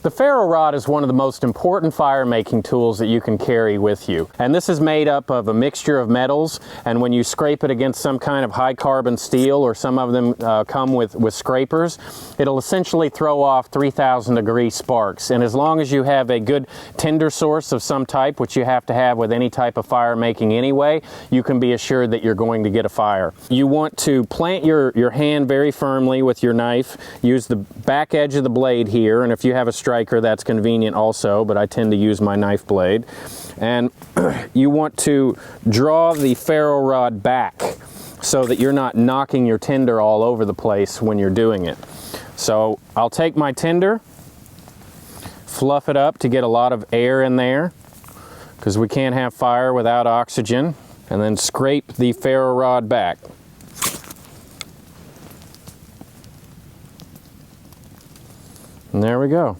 The ferro rod is one of the most important fire making tools that you can carry with you. And this is made up of a mixture of metals, and when you scrape it against some kind of high carbon steel, or some of them come with scrapers, it'll essentially throw off 3,000 degree sparks. And as long as you have a good tinder source of some type, which you have to have with any type of fire making anyway, you can be assured that you're going to get a fire. You want to plant your hand very firmly with your knife. Use the back edge of the blade here, and if you have a striker, that's convenient also, but I tend to use my knife blade. And you want to draw the ferro rod back so that you're not knocking your tinder all over the place when you're doing it. So I'll take my tinder, fluff it up to get a lot of air in there, because we can't have fire without oxygen, and then scrape the ferro rod back. And there we go.